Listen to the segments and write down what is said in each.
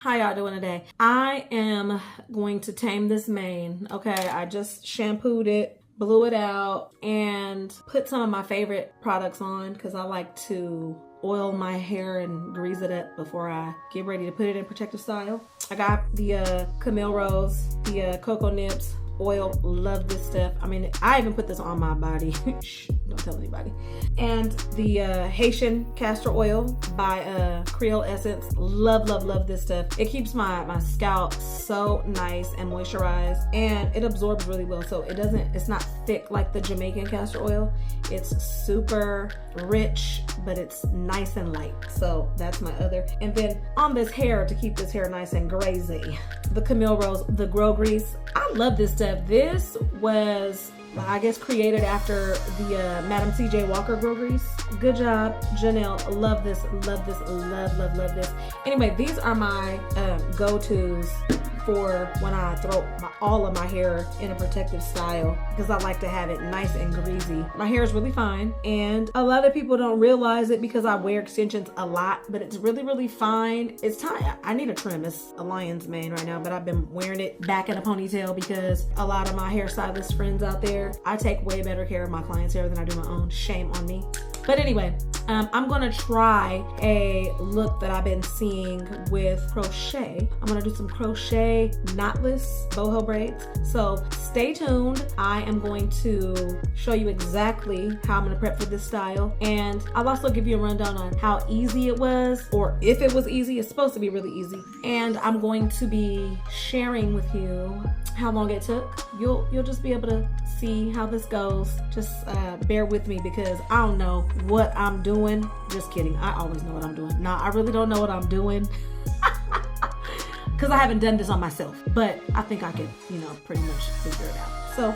How y'all doing today? I am going to tame this mane. Okay, I just shampooed it, blew it out, and put some of my favorite products on because I like to oil my hair and grease it up before I get ready to put it in protective style. I got the Camille Rose, the Cocoa Nips oil. Love this stuff. I mean, I even put this on my body. Shh, don't tell anybody. And the Haitian castor oil by Creole Essence. Love, love, love this stuff. It keeps my scalp so nice and moisturized, and it absorbs really well. So it's not thick like the Jamaican castor oil. It's super rich, but it's nice and light. So that's my other. And then on this hair, to keep this hair nice and grazy, the Camille Rose, the Grow Grease. I love this stuff. This was, I guess, created after the Madam C.J. Walker Grow Grease. Good job, Janelle. Love this, love this, love, love, love this. Anyway, these are my go-tos for when I throw all of my hair in a protective style, because I like to have it nice and greasy. My hair is really fine, and a lot of people don't realize it because I wear extensions a lot, but it's really, really fine. It's time. I need a trim. It's a lion's mane right now, but I've been wearing it back in a ponytail because a lot of my hairstylist friends out there, I take way better care of my clients' hair than I do my own. Shame on me. But anyway, I'm gonna try a look that I've been seeing with crochet. I'm gonna do some crochet knotless boho braids. So stay tuned. I am going to show you exactly how I'm gonna prep for this style. And I'll also give you a rundown on how easy it was, or if it was easy. It's supposed to be really easy. And I'm going to be sharing with you how long it took. You'll just be able to see how this goes. Just bear with me because I don't know what I'm doing. Just kidding. I always know what I'm doing. Nah, I really don't know what I'm doing because I haven't done this on myself, but I think I can, pretty much figure it out. So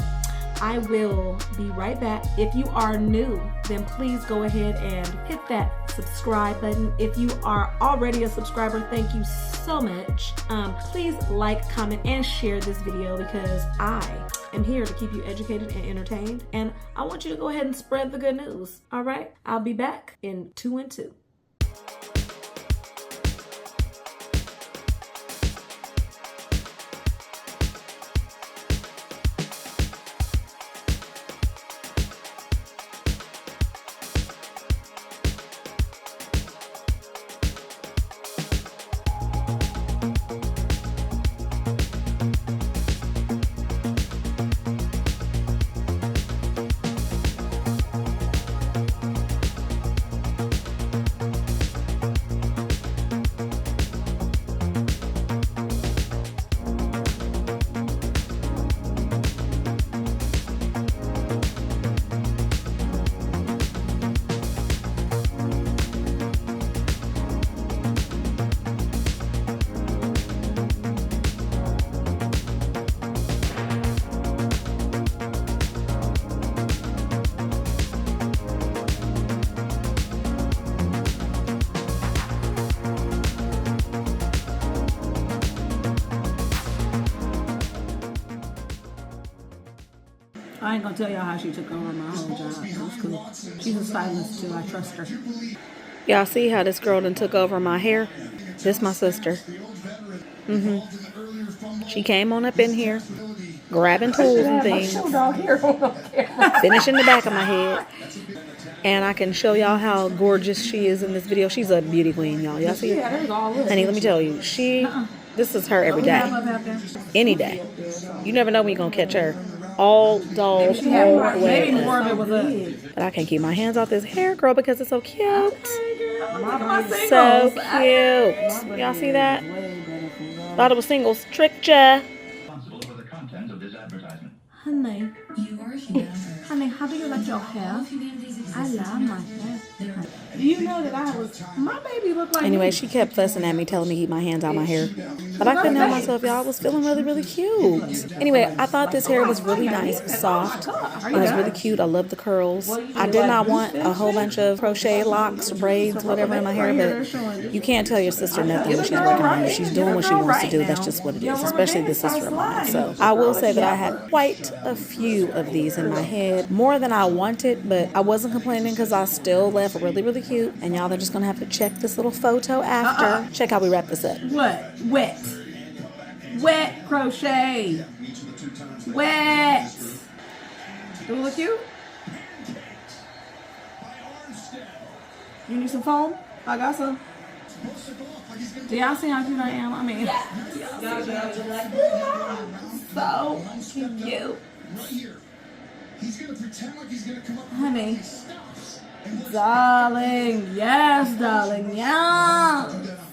I will be right back. If you are new, then please go ahead and hit that subscribe button. If you are already a subscriber, thank you so much. Please like, comment, and share this video because I am here to keep you educated and entertained. And I want you to go ahead and spread the good news. All right, I'll be back in 2 and 2. I ain't gonna tell y'all how she took over my whole job. It was cool. She's a stylist too. I trust her. Y'all see how this girl done took over my hair? This my sister. She came on up in here, grabbing tools and things, finishing the back of my head. And I can show y'all how gorgeous she is in this video. She's a beauty queen, y'all. Y'all see it? Honey, let me tell you, this is her every day. Any day. You never know when you're gonna catch her. All dolls, all way. But I can't keep my hands off this hair, girl, because it's so cute. So cute. Y'all see that? Thought it was singles. Tricked ya. Honey. Honey, how do you like your hair? I love my hair. Do you know that my baby looked like Anyway, she kept fussing at me, telling me to keep my hands out my hair. But I couldn't help myself, y'all. I was feeling really, really cute. Anyway, I thought this hair was really nice, soft. It was really cute. I love the curls. I did not want a whole bunch of crochet locks, braids, whatever in my hair, but you can't tell your sister nothing when she's working on it. She's doing what she wants to do. That's just what it is, especially this sister of mine. So I will say that I had quite a few of these in my head, more than I wanted, but I wasn't complaining because I still left really, really cute. And y'all are just gonna have to check this little photo after. Check how we wrap this up. What? Wet. Wet crochet. Wet. Do it look cute? You need some foam? I got some. Do y'all see how cute I am? I mean, so cute. Honey. Darling, yes, darling, yes.